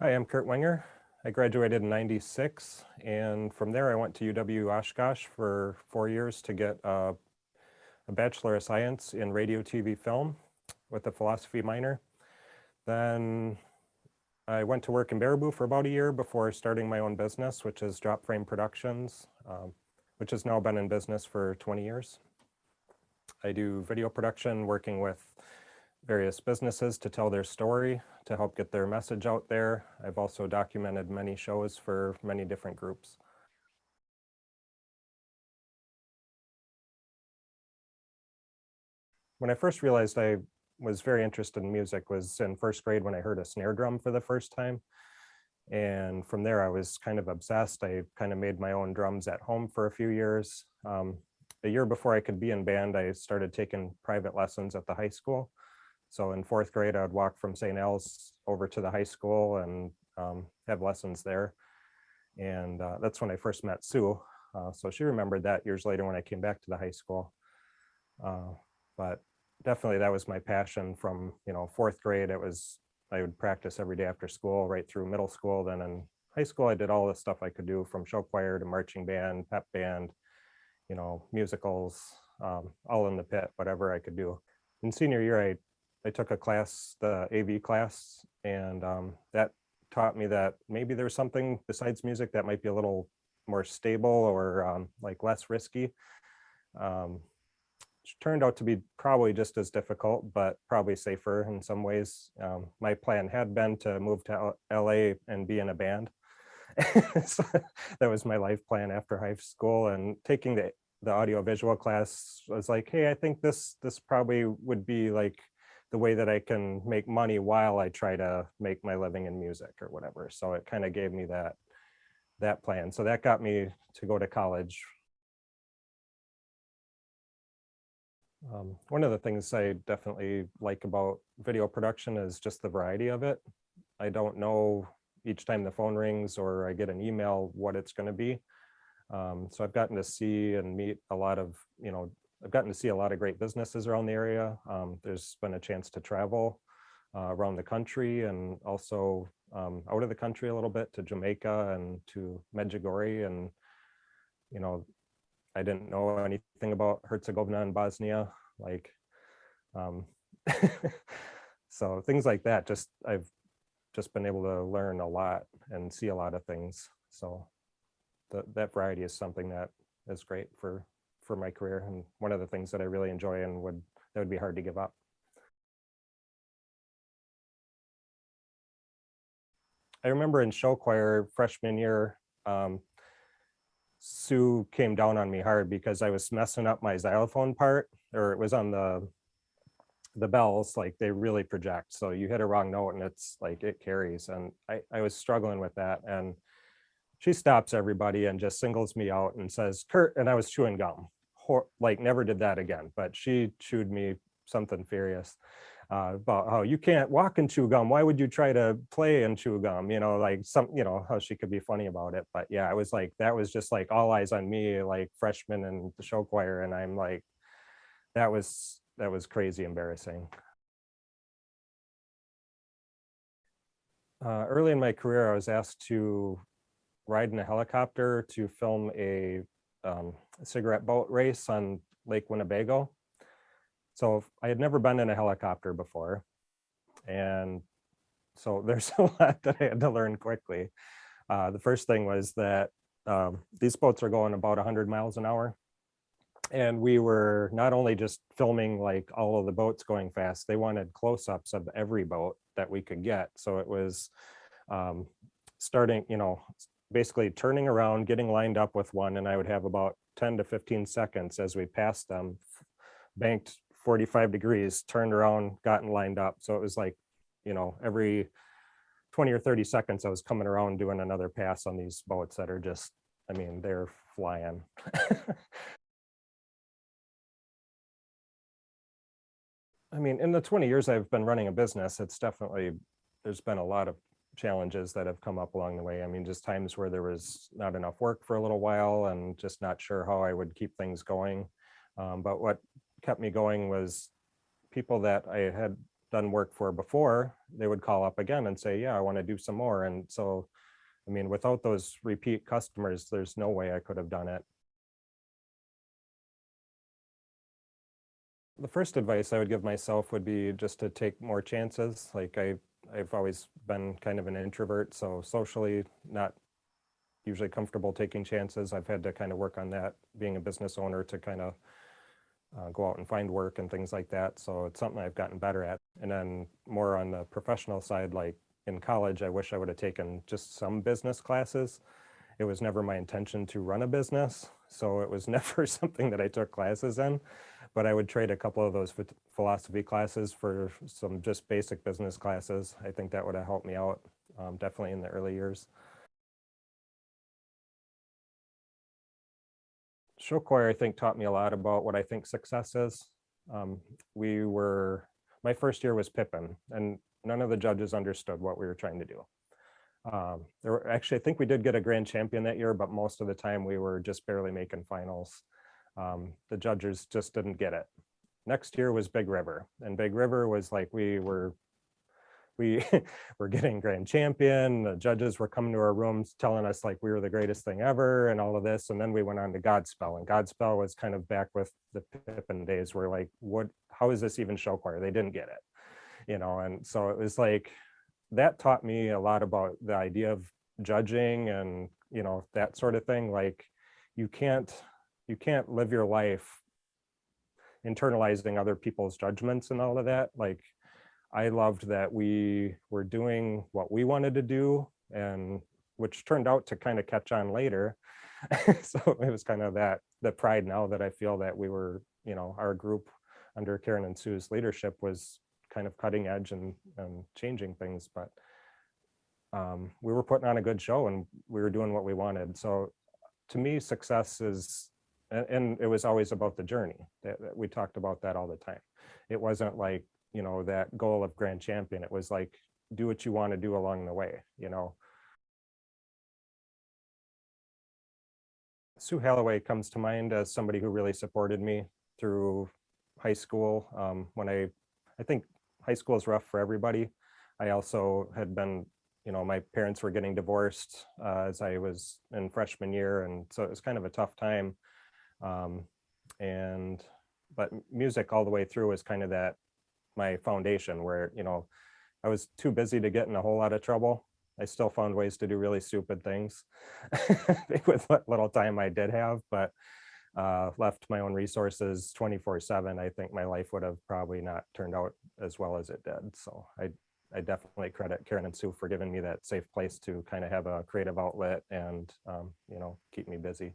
Hi, I'm Kurt Wenger. I graduated in '96, and from there I went to UW Oshkosh for 4 years to get a Bachelor of Science in Radio, TV, Film with a philosophy minor. Then I went to work in Baraboo for about a year before starting my own business, which is Drop Frame Productions, which has now been in business for 20 years. I do video production, working with various businesses to tell their story, to help get their message out there. I've also documented many shows for many different groups. When I first realized I was very interested in music was in first grade when I heard a snare drum for the first time. And from there, I was kind of obsessed. I kind of made my own drums at home for a few years. A year before I could be in band, I started taking private lessons at the high school. So in fourth grade, I would walk from St. Al's over to the high school and have lessons there. And that's when I first met Sue. So she remembered that years later when I came back to the high school. But definitely that was my passion from, fourth grade. I would practice every day after school right through middle school. Then in high school, I did all the stuff I could do, from show choir to marching band, pep band, musicals, all in the pit, whatever I could do. In senior year, I took a class, the AV class, and that taught me that maybe there's something besides music that might be a little more stable or like less risky. Which turned out to be probably just as difficult, but probably safer in some ways. My plan had been to move to LA and be in a band. So that was my life plan after high school, and taking the audio visual class was like, hey, I think this probably would be like the way that I can make money while I try to make my living in music or whatever. So it kind of gave me that plan. So that got me to go to college. One of the things I definitely like about video production is just the variety of it. I don't know each time the phone rings or I get an email what it's going to be. So I've gotten to see and meet a lot of, I've gotten to see a lot of great businesses around the area. There's been a chance to travel around the country, and also out of the country a little bit to Jamaica and to Medjugorje. And, I didn't know anything about Herzegovina and Bosnia, so things like that. I've just been able to learn a lot and see a lot of things. So that variety is something that is great for my career, and one of the things that I really enjoy and that would be hard to give up. I remember in show choir freshman year, Sue came down on me hard because I was messing up my xylophone part, or it was on the bells, like they really project. So you hit a wrong note and it's like it carries. And I was struggling with that. And she stops everybody and just singles me out and says, Kurt, and I was chewing gum. Like never did that again, but she chewed me something furious. About how you can't walk and chew gum. Why would you try to play and chew gum? How she could be funny about it. But yeah, I was like, that was just like all eyes on me, like freshman in the show choir. And I'm like, that was crazy embarrassing. Early in my career, I was asked to ride in a helicopter to film a cigarette boat race on Lake Winnebago. So I had never been in a helicopter before. And so there's a lot that I had to learn quickly. The first thing was that these boats are going about 100 miles an hour. And we were not only just filming like all of the boats going fast, they wanted close-ups of every boat that we could get. So it was starting, basically turning around, getting lined up with one, and I would have about 10 to 15 seconds as we passed them, banked 45 degrees, turned around, gotten lined up. So it was like, every 20 or 30 seconds, I was coming around doing another pass on these boats that are just, they're flying. In the 20 years I've been running a business, there's been a lot of challenges that have come up along the way. Just times where there was not enough work for a little while and just not sure how I would keep things going. But what kept me going was people that I had done work for before, they would call up again and say, yeah, I want to do some more. And so, I mean, without those repeat customers, there's no way I could have done it. The first advice I would give myself would be just to take more chances. Like I've always been kind of an introvert, so socially not usually comfortable taking chances. I've had to kind of work on that being a business owner to kind of go out and find work and things like that. So it's something I've gotten better at. And then more on the professional side, like in college, I wish I would have taken just some business classes. It was never my intention to run a business, so it was never something that I took classes in, but I would trade a couple of those philosophy classes for some just basic business classes. I think that would have helped me out, definitely in the early years. Show choir, I think, taught me a lot about what I think success is. Um, we were, my first year was Pippin, and none of the judges understood what we were trying to do. There were actually, I think we did get a grand champion that year, but most of the time we were just barely making finals. The judges just didn't get it. Next year was Big River, and Big River was like we were getting grand champion. The judges were coming to our rooms telling us like we were the greatest thing ever and all of this. And then we went on to Godspell, and Godspell was kind of back with the Pippin days where like, what, how is this even show choir? They didn't get it, and so it was like, that taught me a lot about the idea of judging and, that sort of thing. Like you can't live your life internalizing other people's judgments and all of that. Like I loved that we were doing what we wanted to do, and which turned out to kind of catch on later. So it was kind of the pride now that I feel that we were, our group under Karen and Sue's leadership was kind of cutting edge and changing things. But we were putting on a good show and we were doing what we wanted. So to me, success is, and it was always about the journey. That we talked about that all the time. It wasn't like, that goal of grand champion. It was like, do what you want to do along the way. Sue Halloway comes to mind as somebody who really supported me through high school. When I think high school is rough for everybody. I also had been, my parents were getting divorced as I was in freshman year. And so it was kind of a tough time. But music all the way through was kind of my foundation where, I was too busy to get in a whole lot of trouble. I still found ways to do really stupid things with what little time I did have, but left my own resources 24/7, I think my life would have probably not turned out as well as it did. So I definitely credit Karen and Sue for giving me that safe place to kind of have a creative outlet and, keep me busy.